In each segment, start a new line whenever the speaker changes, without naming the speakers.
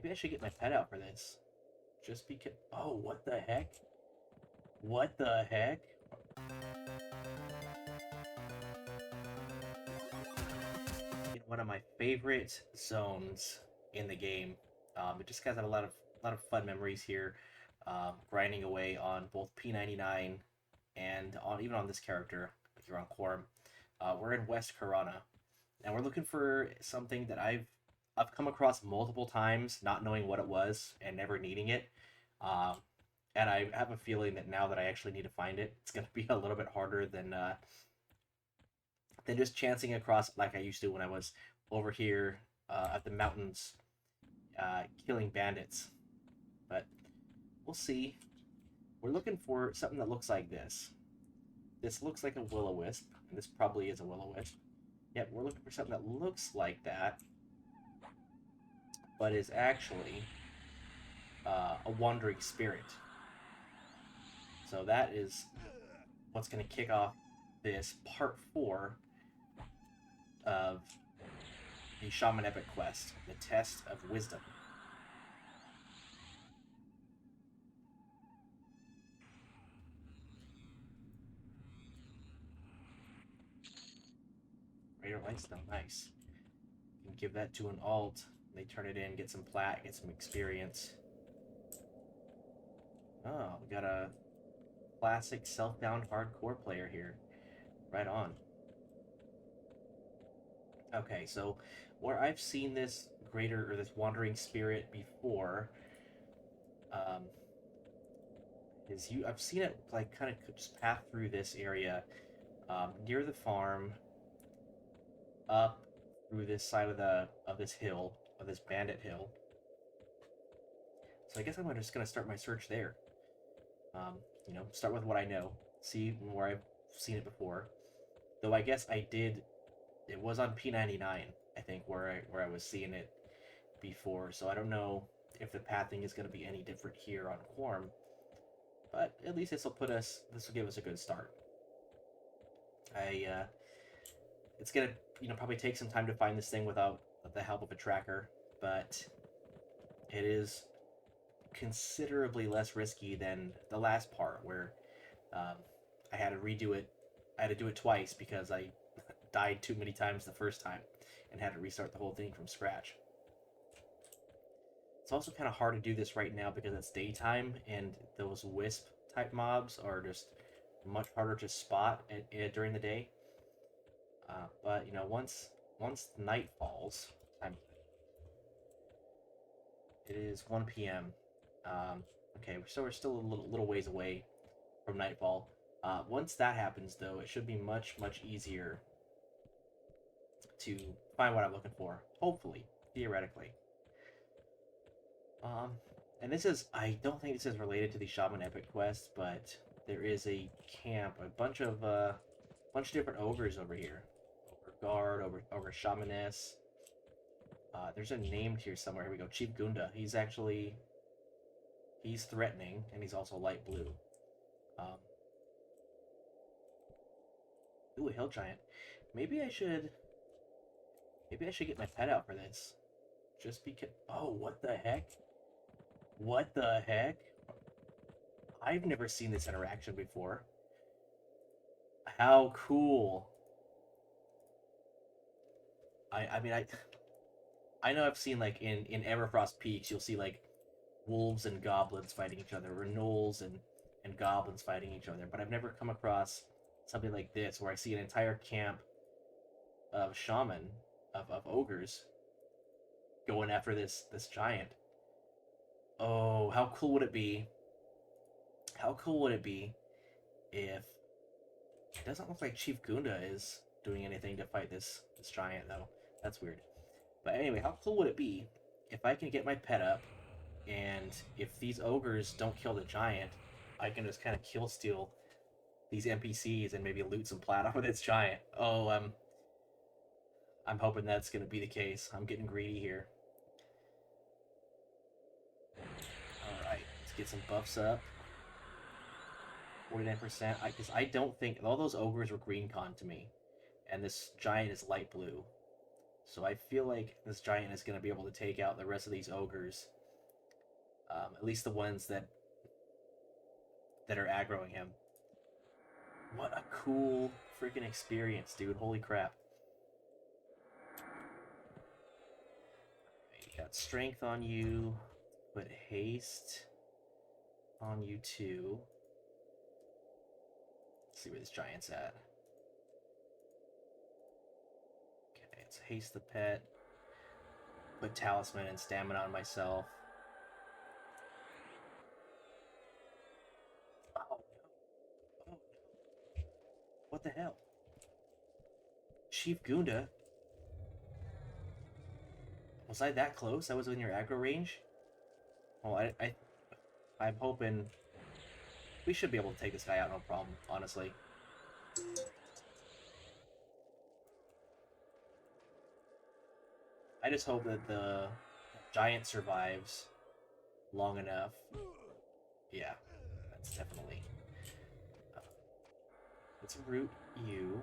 Maybe I should get my pet out for this. Just because... Oh, what the heck? What the heck? In one of my favorite zones in the game. It just has a lot of fun memories here. Grinding away on both P99 and on even on this character here on Quarm. We're in West Karana, and we're looking for something that I've come across multiple times, not knowing what it was and never needing it. Um, and I have a feeling that now that I actually need to find it, it's going to be a little bit harder than just chancing across like I used to when I was over here at the mountains killing bandits. But we'll see. We're looking for something that looks like this. This looks like a will-o-wisp, and this probably is a will-o-wisp. Yep, we're looking for something that looks like that, but is actually a wandering spirit. So that is what's going to kick off this part 4 of the Shaman Epic Quest, the Test of Wisdom. Greater Lightstone, nice. You can give that to an alt. They turn it in, get some plat, get some experience. Oh, we got a classic self-bound hardcore player here. Right on. Okay, so where I've seen this greater or this wandering spirit before, um, I've seen it like kind of just path through this area, near the farm, up through this side of this hill, of this bandit hill. So I guess I'm just gonna start my search there. Start with what I know, see where I've seen it before. Though I guess I did. It was on P99, I think, where I was seeing it before. So I don't know if the pathing is going to be any different here on Quarm, but at least this will give us a good start. It's gonna probably take some time to find this thing without the help of a tracker, but it is considerably less risky than the last part where I had to redo it. I had to do it twice because I died too many times the first time and had to restart the whole thing from scratch. It's also kind of hard to do this right now because it's daytime and those wisp type mobs are just much harder to spot during the day. But once night falls, it is 1 p.m. Okay, so we're still a little ways away from nightfall. Once that happens, though, it should be much easier to find what I'm looking for. Hopefully, theoretically. And I don't think this is related to the Shaman Epic Quest, but there is a camp, a bunch of different ogres over here. Ogre Guard, Ogre Shamaness. There's a name here somewhere. Here we go. Chief Gunda. He's threatening, and he's also light blue. Ooh, a hill giant. Maybe I should get my pet out for this. Just because... Oh, what the heck? What the heck? I've never seen this interaction before. How cool. I know I've seen, like, in Everfrost Peaks, you'll see, like, wolves and goblins fighting each other, or gnolls and goblins fighting each other, but I've never come across something like this, where I see an entire camp of shaman, of ogres, going after this giant. Oh, how cool would it be? How cool would it be if... It doesn't look like Chief Gunda is doing anything to fight this giant, though. That's weird. But anyway, how cool would it be if I can get my pet up, and if these ogres don't kill the giant, I can just kind of kill steal these NPCs and maybe loot some plat off of this giant. Oh, I'm hoping that's going to be the case. I'm getting greedy here. Alright, let's get some buffs up. 49%. Because I don't think... All those ogres were green con to me. And this giant is light blue. So I feel like this giant is going to be able to take out the rest of these ogres. At least the ones that are aggroing him. What a cool freaking experience, dude. Holy crap. You got strength on you. Put haste on you too. Let's see where this giant's at. Okay, let's haste the pet. Put talisman and stamina on myself. Oh no. Oh no. What the hell? Chief Gunda? Was I that close? I was in your aggro range? Well, I'm hoping we should be able to take this guy out, no problem, honestly. I just hope that the giant survives long enough. Yeah, that's definitely... let's root you.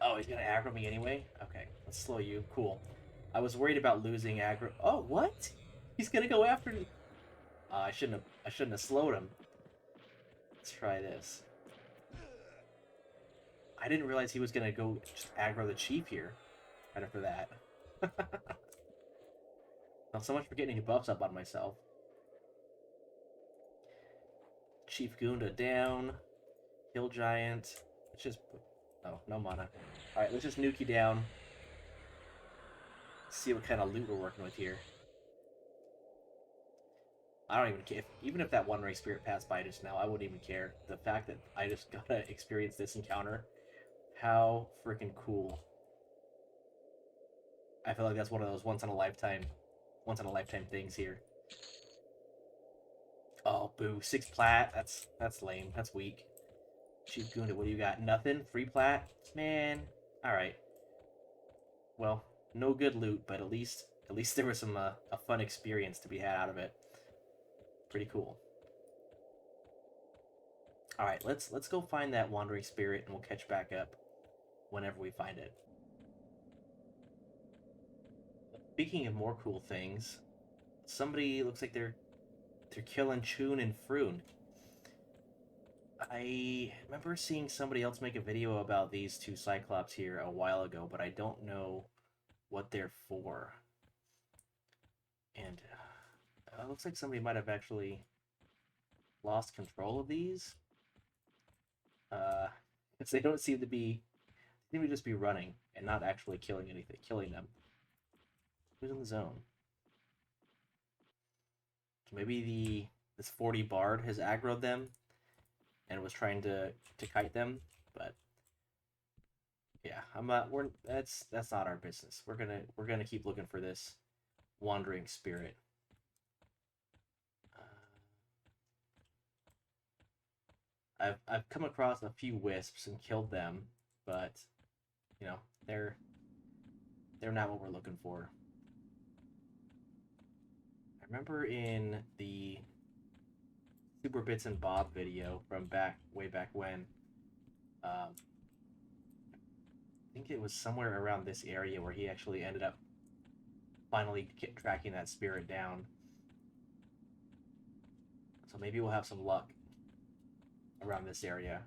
Oh, he's gonna aggro me anyway? Okay, let's slow you. Cool. I was worried about losing aggro... Oh, what? He's gonna go after me. I shouldn't have slowed him. Let's try this. I didn't realize he was gonna go just aggro the chief here. Right after that. Well, so much for getting any buffs up on myself. Chief Gunda down. Hill Giant. Let's just... Oh, no mana. Alright, let's just nuke you down. See what kind of loot we're working with here. I don't even care. Even if that one-ray spirit passed by just now, I wouldn't even care. The fact that I just got to experience this encounter, how freaking cool. I feel like that's one of those once-in-a-lifetime things here. Oh, boo. 6 plat. That's lame. That's weak. Chief Gunda, what do you got? Nothing? Free plat? Man. Alright. Well, no good loot, but at least there was some a fun experience to be had out of it. Pretty cool. Alright, let's go find that wandering spirit and we'll catch back up whenever we find it. Speaking of more cool things, somebody looks like they're killing Chun and Froon. I remember seeing somebody else make a video about these two Cyclops here a while ago, but I don't know what they're for. And it looks like somebody might have actually lost control of these. Because they don't seem to just be running and not actually killing them. Who's in the zone? So maybe this 40 bard has aggroed them and was trying to kite them, but yeah, that's not our business. We're gonna keep looking for this wandering spirit. I've come across a few wisps and killed them, but you know, they're not what we're looking for. I remember in the Super Bits and Bob video from way back when, I think it was somewhere around this area where he actually ended up finally tracking that spirit down. So maybe we'll have some luck around this area,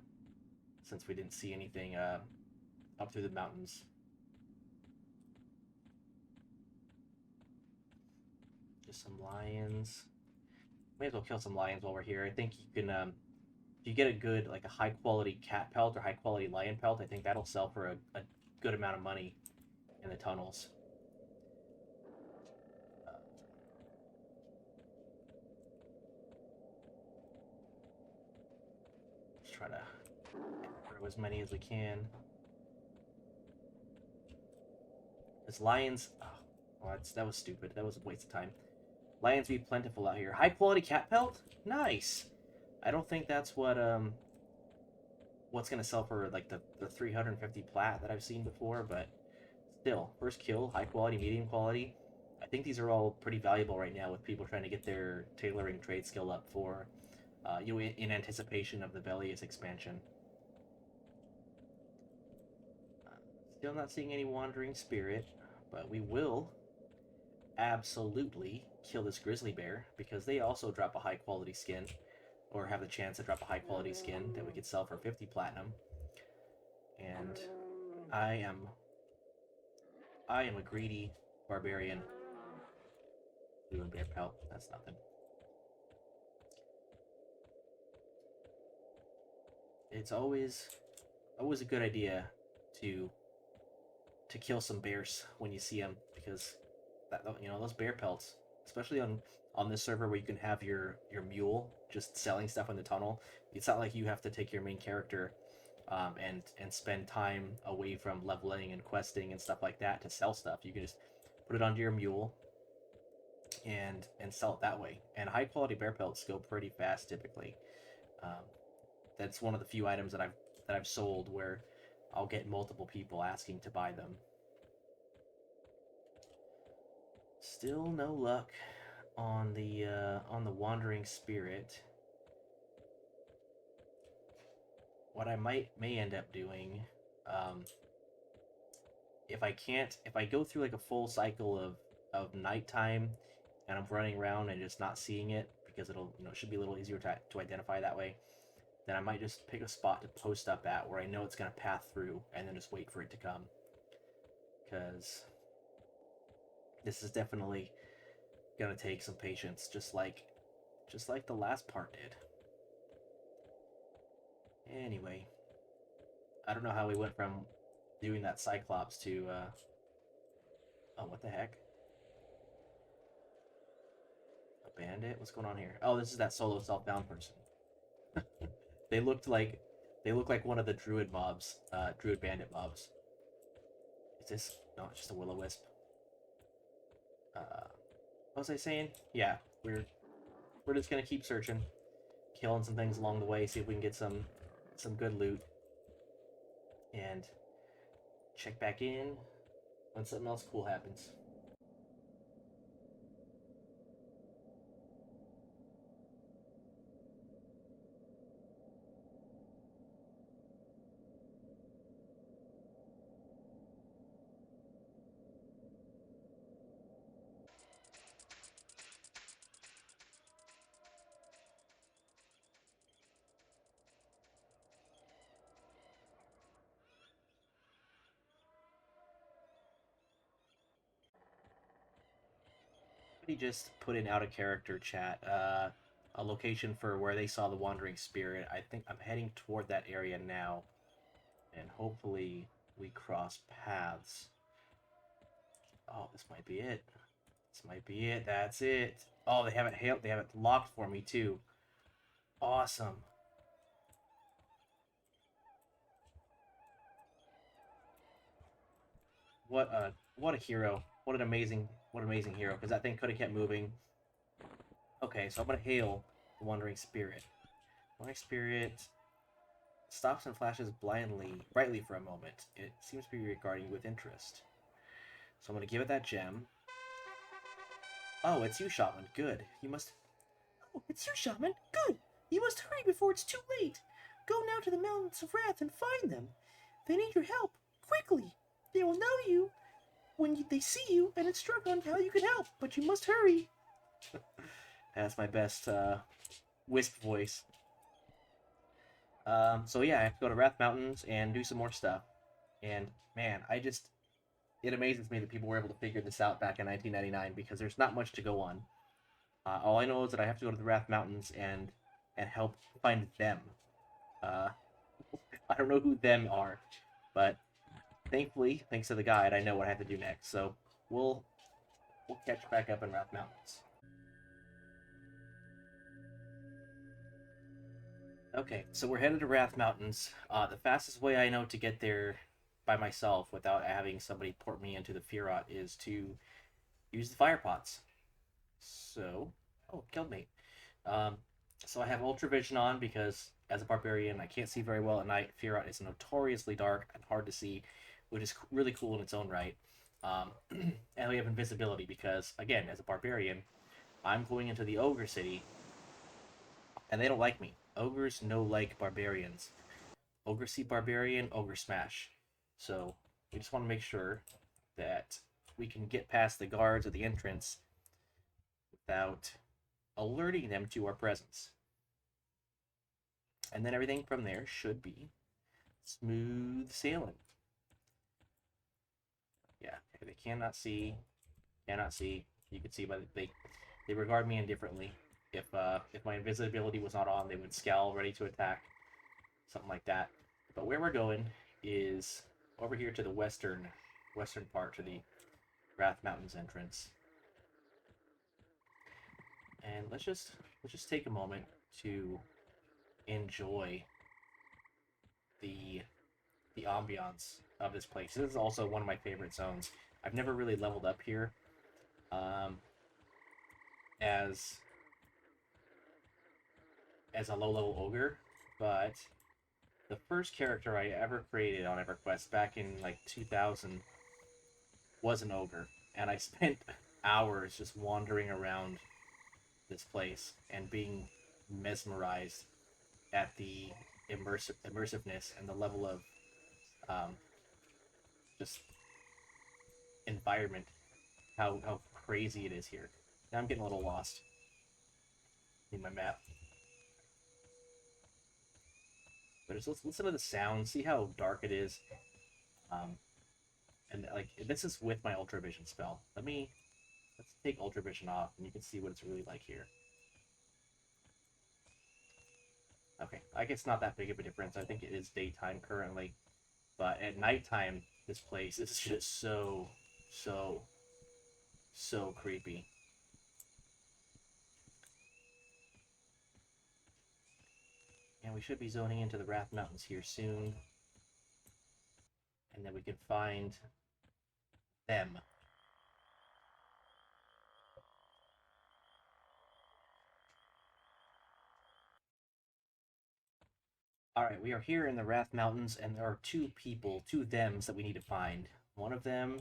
since we didn't see anything up through the mountains. Just some lions. May as well kill some lions while we're here. I think you can, if you get a good, like a high quality cat pelt or high quality lion pelt, I think that'll sell for a good amount of money in the tunnels. Let's try to grow as many as we can. Because lions, well, that was stupid. That was a waste of time. Lions be plentiful out here. High quality cat pelt? Nice. I don't think that's what's gonna sell for like the 350 plat that I've seen before, but still, first kill, high quality, medium quality. I think these are all pretty valuable right now with people trying to get their tailoring trade skill up for, in anticipation of the Bellius expansion. Still not seeing any wandering spirit, but we will absolutely kill this grizzly bear because they also drop a high quality skin, or have the chance to drop a high quality skin that we could sell for 50 platinum. And I am a greedy barbarian. Blue and bear pelt, that's nothing. It's always a good idea to kill some bears when you see them, because that, those bear pelts, especially on this server where you can have your mule just selling stuff in the tunnel. It's not like you have to take your main character and spend time away from leveling and questing and stuff like that to sell stuff. You can just put it onto your mule and sell it that way. And high quality bear pelts go pretty fast typically. Um, that's one of the few items that I've sold where I'll get multiple people asking to buy them. Still no luck on the wandering spirit. What I may end up doing, if I go through like a full cycle of nighttime, and I'm running around and just not seeing it because it'll it should be a little easier to identify that way, then I might just pick a spot to post up at where I know it's gonna path through, and then just wait for it to come. Because this is definitely gonna take some patience, just like the last part did. Anyway, I don't know how we went from doing that Cyclops to oh, what the heck? A bandit? What's going on here? Oh, this is that solo self-bound person. They looked like one of the druid mobs, druid bandit mobs. Is this? No, it's just a will-o-wisp. What was I saying? Yeah, we're just gonna keep searching, killing some things along the way, see if we can get some good loot, and check back in when something else cool happens. He just put in out of character chat a location for where they saw the wandering spirit. I think I'm heading toward that area now, and hopefully we cross paths. Oh, this might be it. This might be it. That's it. Oh, they have it hailed. They have it locked for me too. Awesome. What a hero. What an amazing hero. Because that thing could have kept moving. Okay, so I'm gonna hail the wandering spirit. Wandering spirit stops and flashes brightly for a moment. It seems to be regarding you with interest. So I'm gonna give it that gem. Oh, it's you, Shaman. Good. You must.
Oh, it's you, Shaman. Good. You must hurry before it's too late. Go now to the mountains of Rathe and find them. They need your help. Quickly. They will know you when they see you and instruct on how you can help, but you must hurry.
That's my best wisp voice. So yeah, I have to go to Wrath Mountains and do some more stuff. And man, it amazes me that people were able to figure this out back in 1999 because there's not much to go on. All I know is that I have to go to the Wrath Mountains and help find them. Uh, I don't know who them are, but thankfully, thanks to the guide, I know what I have to do next. So we'll catch back up in Wrath Mountains. Okay, so we're headed to Wrath Mountains. The fastest way I know to get there by myself without having somebody port me into the Firot is to use the fire pots. So, oh, killed me. Um, so I have Ultra Vision on because as a barbarian, I can't see very well at night. Firot is notoriously dark and hard to see, which is really cool in its own right. And we have invisibility because, again, as a barbarian, I'm going into the Ogre City, and they don't like me. Ogres no like barbarians. Ogre see barbarian, ogre smash. So We just want to make sure that we can get past the guards at the entrance without alerting them to our presence. And then everything from there should be smooth sailing. Yeah, they cannot see. Cannot see. You can see by they regard me indifferently. If my invisibility was not on, they would scowl, ready to attack, something like that. But where we're going is over here to the western part, to the Rathe Mountains entrance. And let's just take a moment to enjoy the ambiance of this place. This is also one of my favorite zones. I've never really leveled up here as a low-level ogre, but the first character I ever created on EverQuest back in like 2000 was an ogre, and I spent hours just wandering around this place and being mesmerized at the immersiveness and the level of just environment, how crazy it is here. Now I'm getting a little lost. Need my map. But just listen to the sound, see how dark it is. And like this is with my Ultra Vision spell. Let's take Ultra Vision off, and you can see what it's really like here. Okay, I guess not that big of a difference. I think it is daytime currently, but at nighttime, this place is just so creepy. And we should be zoning into the Rathe Mountains here soon. And then we can find them. Alright, we are here in the Rathe Mountains, and there are two thems that we need to find. One of them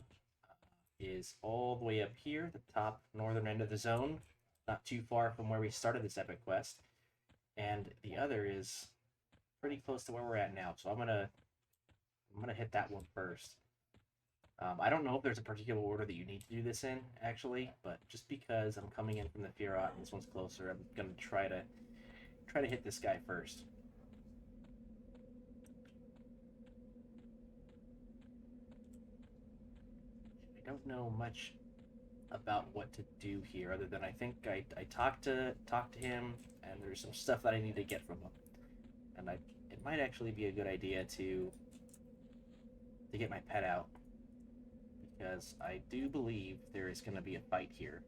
is all the way up here, the top northern end of the zone, not too far from where we started this epic quest. And the other is pretty close to where we're at now, so I'm gonna hit that one first. I don't know if there's a particular order that you need to do this in, actually, but just because I'm coming in from the Firat and this one's closer, I'm gonna try to hit this guy first. I don't know much about what to do here, other than I think I talked to him, and there's some stuff that I need to get from him, and it might actually be a good idea to get my pet out, because I do believe there is going to be a fight here.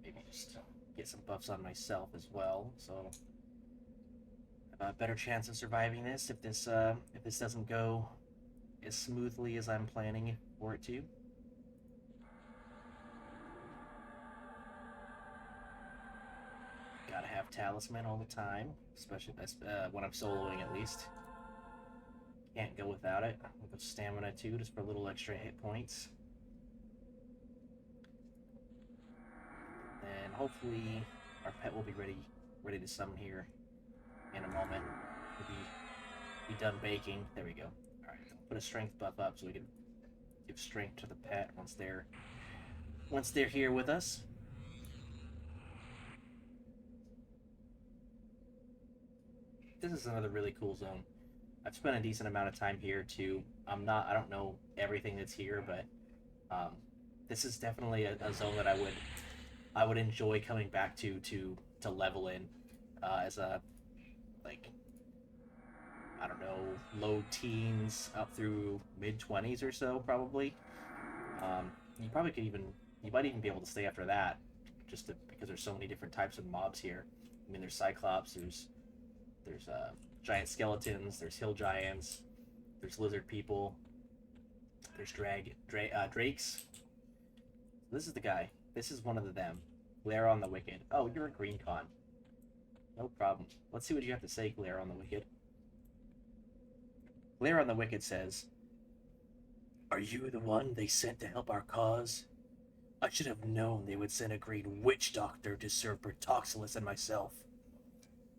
Maybe just get some buffs on myself as well, so I have a better chance of surviving this if this doesn't go as smoothly as I'm planning for it to. Gotta have talisman all the time, especially when I'm soloing, at least. Can't go without it. With stamina too, just for a little extra hit points. And hopefully our pet will be ready to summon here in a moment. We'll be done baking. There we go. Alright, put a strength buff up so we can give strength to the pet once they're here with us. This is another really cool zone. I've spent a decent amount of time here too. I don't know everything that's here, but this is definitely a zone that I would enjoy coming back to level in as a, like, I don't know, low teens up through mid-20s or so, probably. You might even be able to stay after that, because there's so many different types of mobs here. I mean, there's Cyclops, there's giant skeletons, there's hill giants, there's lizard people, there's drakes. This is the guy. This is one of them. Glaron the Wicked. Oh, you're a green con. No problem. Let's see what you have to say, Glaron the Wicked. Glaron the Wicked says, "Are you the one they sent to help our cause? I should have known they would send a green witch doctor to serve Bertoxilus and myself.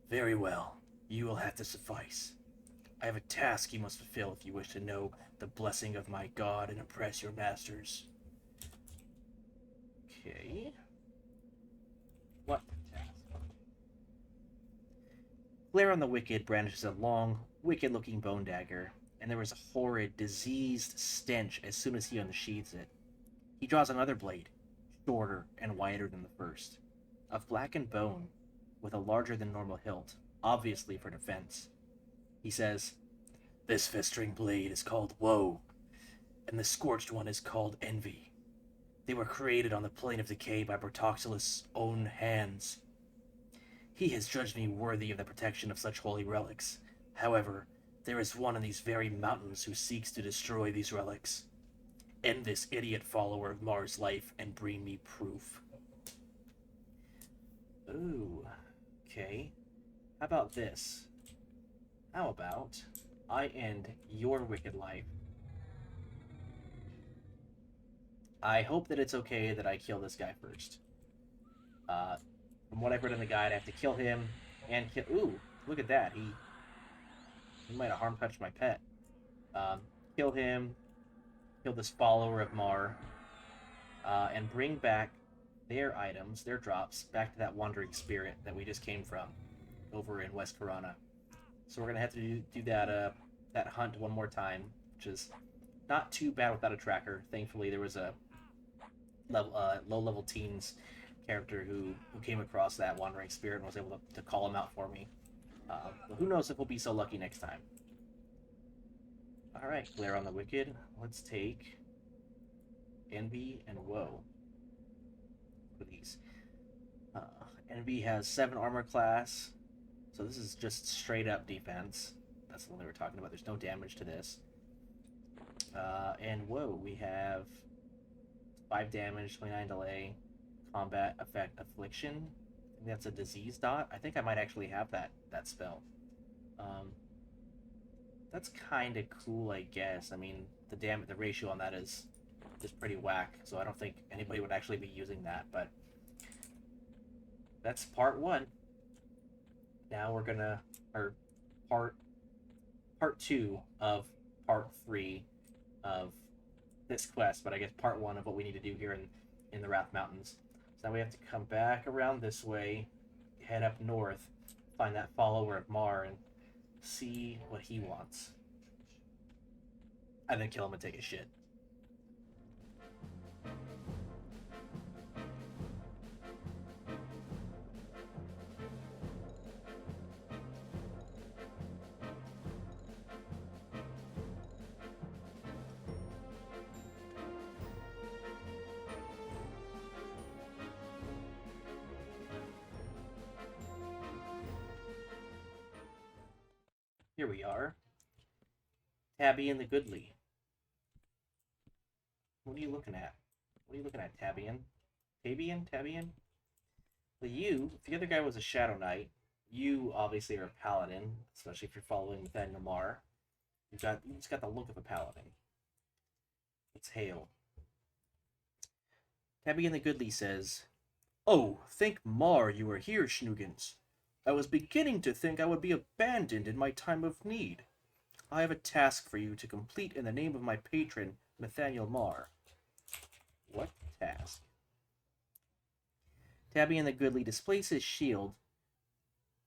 Very well. You will have to suffice. I have a task you must fulfill if you wish to know the blessing of my god and impress your masters. Okay. What task? Glaron the Wicked brandishes a long, wicked-looking bone dagger, and there is a horrid, diseased stench as soon as he unsheathes it. He draws another blade, shorter and wider than the first, of blackened bone, with a larger than normal hilt, obviously for defense. He says, "This festering blade is called Woe, and the scorched one is called Envy. They were created on the plane of decay by Bertoxilus' own hands. He has judged me worthy of the protection of such holy relics. However, there is one in these very mountains who seeks to destroy these relics. End this idiot follower of Mars' life and bring me proof." Ooh, okay. How about this? How about I end your wicked life? I hope that it's okay that I kill this guy first. From what I've read in the guide, I have to kill him and kill. Ooh, look at that. He might have harm touched my pet. Um, Kill him, kill this follower of Mar, and bring back their items, their drops, back to that wandering spirit that we just came from over in West Karana. So we're gonna have to do that hunt one more time, which is not too bad without a tracker. Thankfully, there was a low level teens character who came across that wandering spirit and was able to call him out for me. But who knows if we'll be so lucky next time. All right, Glaron the Wicked. Let's take Envy and Woe. For these. Envy has 7 armor class, so this is just straight up defense. That's the one they were talking about. There's no damage to this. And Woe, we have 5 damage, 29 delay, combat effect affliction. I think that's a disease dot. I think I might actually have that spell. That's kind of cool, I guess. I mean, the ratio on that is pretty whack, so I don't think anybody would actually be using that. But that's part 1. Now we're gonna, or part 2 of part 3 of this quest, but I guess part 1 of what we need to do here in the Rathe Mountains. So now we have to come back around this way, head up north, find that follower of Mar, and see what he wants. And then kill him and take a shit. Here we are. Tabien the Goodly. What are you looking at? What are you looking at, Tabien? Tabien? Well, if the other guy was a Shadow Knight, you obviously are a Paladin, especially if you're following Nathaniel Mar. You just got the look of a Paladin. Let's hail. Tabien the Goodly says, "Oh, thank Mar you are here, Schnoogins. I was beginning to think I would be abandoned in my time of need. I have a task for you to complete in the name of my patron, Nathaniel Mar." What task? Tabien the Goodly displays his shield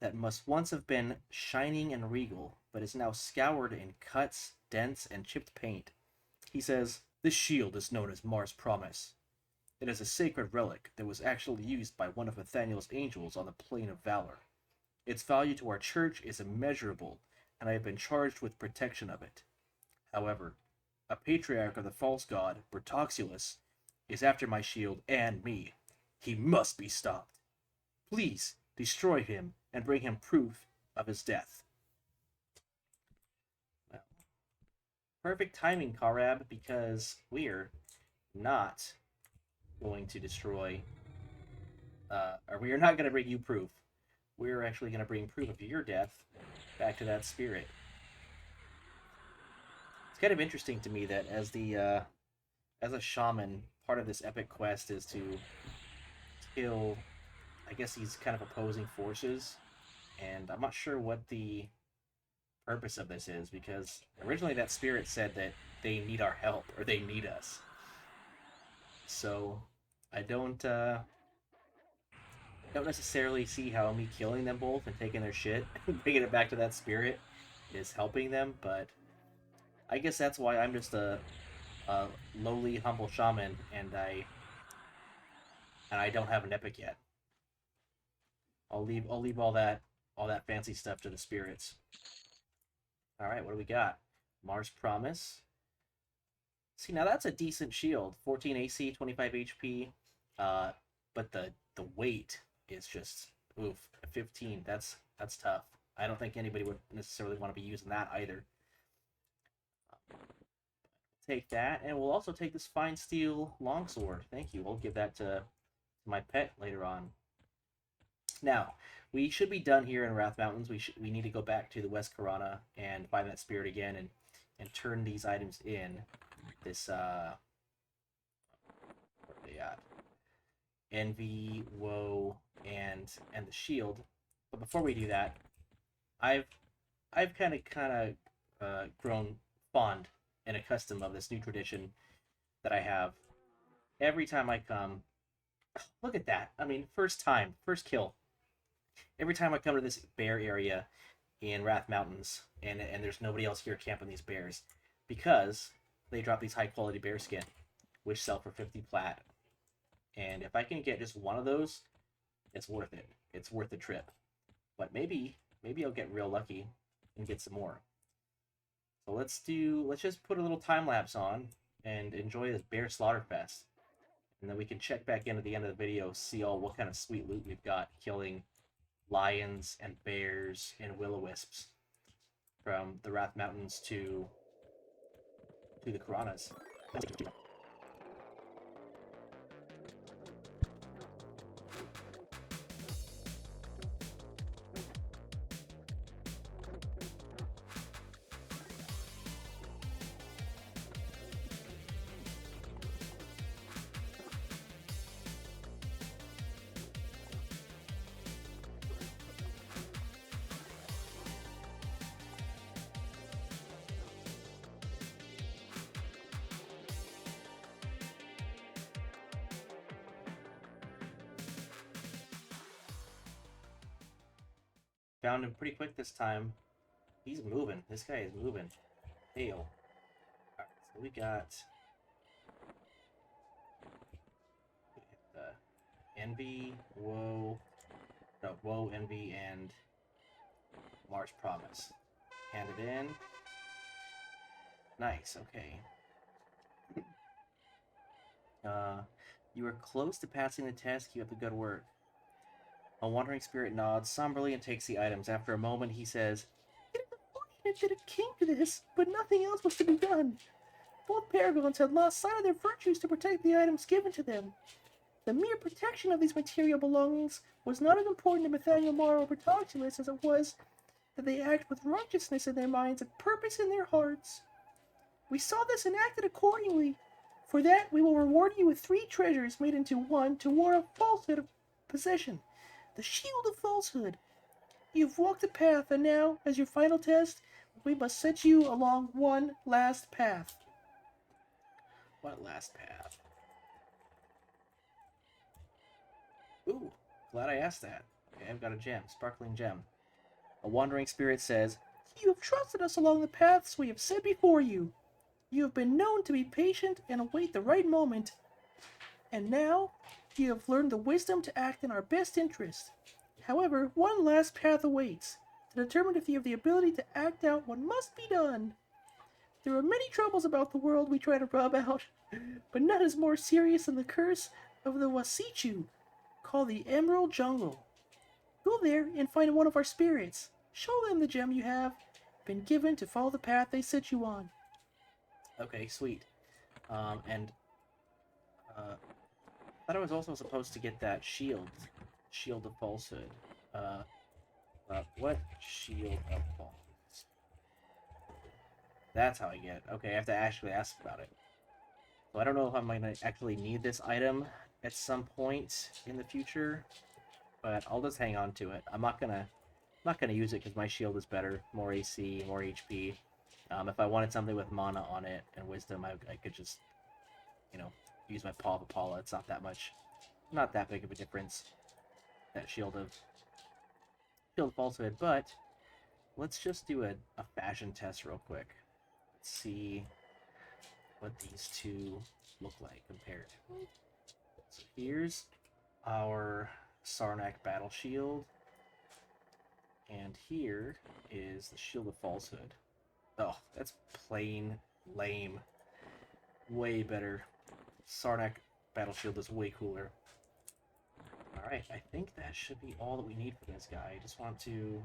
that must once have been shining and regal, but is now scoured in cuts, dents, and chipped paint. He says, "This shield is known as Mar's Promise. It is a sacred relic that was actually used by one of Nathaniel's angels on the Plane of Valor. Its value to our church is immeasurable, and I have been charged with protection of it. However, a patriarch of the false god, Bertoxilus, is after my shield and me. He must be stopped. Please destroy him and bring him proof of his death." Well, perfect timing, Karab, because we're not going to destroy, or we are not going to bring you proof. We're actually going to bring proof of your death back to that spirit. It's kind of interesting to me that as a shaman, part of this epic quest is to kill, I guess, these kind of opposing forces, and I'm not sure what the purpose of this is, because originally that spirit said that they need our help, or they need us. So I don't necessarily see how me killing them both and taking their shit and bringing it back to that spirit is helping them, but I guess that's why I'm just a lowly, humble shaman, and I don't have an epic yet. I'll leave all that fancy stuff to the spirits. All right, what do we got? Mars Promise. See, now that's a decent shield. 14 AC, 25 HP. But the weight is just oof, 15. That's tough. I don't think anybody would necessarily want to be using that either. Take that, and we'll also take this fine steel longsword. Thank you. We'll give that to my pet later on. Now, we should be done here in Rathe Mountains. We need to go back to the West Karana and find that spirit again and turn these items in. This where are they at? Envy, Woe, and the shield. But before we do that, I've kind of grown fond and accustomed of this new tradition that I have. Every time I come, look at that. I mean, first kill. Every time I come to this bear area in Rathe Mountains, and there's nobody else here camping these bears, because they drop these high quality bear skin, which sell for 50 plat. And if I can get just one of those, it's worth it. It's worth the trip. But maybe I'll get real lucky and get some more. So let's just put a little time lapse on and enjoy this bear slaughter fest. And then we can check back in at the end of the video, see what kind of sweet loot we've got killing lions and bears and will-o-wisps from the Rathe Mountains to the Karanas. Found him pretty quick this time. He's moving. This guy is moving. Hail. Alright, so we got Envy, Woe, Envy, and Mars Promise. Hand it in. Nice, okay. You are close to passing the test. Keep up the good work. A wandering spirit nods somberly and takes the items. After a moment, he says,
It is unfortunate that it came to this, but nothing else was to be done. Both paragons had lost sight of their virtues to protect the items given to them. The mere protection of these material belongings was not as important to Nathaniel Morrow or Bertocculus as it was that they act with righteousness in their minds and purpose in their hearts. We saw this and acted accordingly. For that, we will reward you with 3 treasures made into one to ward off falsehood of possession. The Shield of Falsehood. You've walked the path, and now, as your final test, we must set you along one last path.
What last path? Ooh, glad I asked that. Okay, I've got a gem, sparkling gem. A wandering spirit says,
You have trusted us along the paths we have set before you. You have been known to be patient and await the right moment. And now, you have learned the wisdom to act in our best interest. However, one last path awaits, to determine if you have the ability to act out what must be done. There are many troubles about the world we try to rub out, but none is more serious than the curse of the Wasichu, called the Emerald Jungle. Go there and find one of our spirits. Show them the gem you have been given to follow the path they set you on.
okay, sweet. I thought I was also supposed to get that shield of falsehood. What shield of falsehood? That's how I get it. Okay, I have to actually ask about it. So I don't know if I'm gonna actually need this item at some point in the future, but I'll just hang on to it. I'm not gonna not going to use it because my shield is better, more AC, more HP. If I wanted something with mana on it and wisdom, I could just, you know, use my Paw of Apollo. It's not that much, not that big of a difference. That shield of falsehood, but let's just do a fashion test real quick. Let's see what these two look like compared. So here's our Sarnak battle shield, and here is the shield of falsehood. Oh, that's plain lame. Way better. Sarnak battle shield is way cooler. Alright, I think that should be all that we need for this guy. I just want to...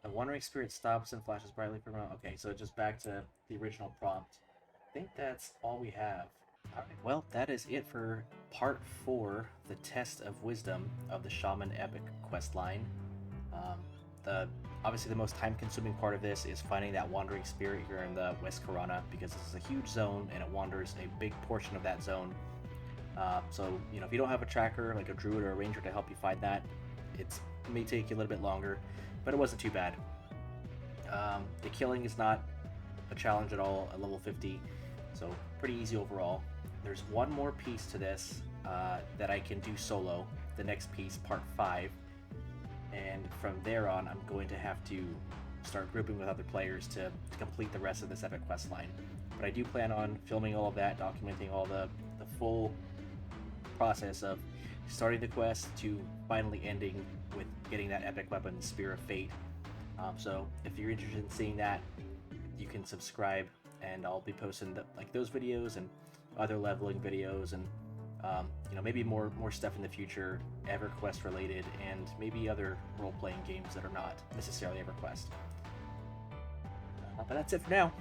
The Wandering Spirit stops and flashes brightly for a moment. Okay, so just back to the original prompt. I think that's all we have. Alright, well, that is it for part 4, the Test of Wisdom of the Shaman Epic questline. Obviously the most time-consuming part of this is finding that Wandering Spirit here in the West Karana, because this is a huge zone and it wanders a big portion of that zone. So, you know, if you don't have a tracker, like a druid or a ranger to help you find that, it may take you a little bit longer, but it wasn't too bad. The killing is not a challenge at all at level 50, so pretty easy overall. There's one more piece to this that I can do solo, the next piece, part 5, and from there on I'm going to have to start grouping with other players to complete the rest of this epic quest line. But I do plan on filming all of that, documenting all the full process of starting the quest to finally ending with getting that epic weapon, Spear of Fate. So if you're interested in seeing that, you can subscribe, and I'll be posting those videos and other leveling videos, and you know, maybe more stuff in the future, EverQuest related, and maybe other role-playing games that are not necessarily EverQuest. But that's it for now.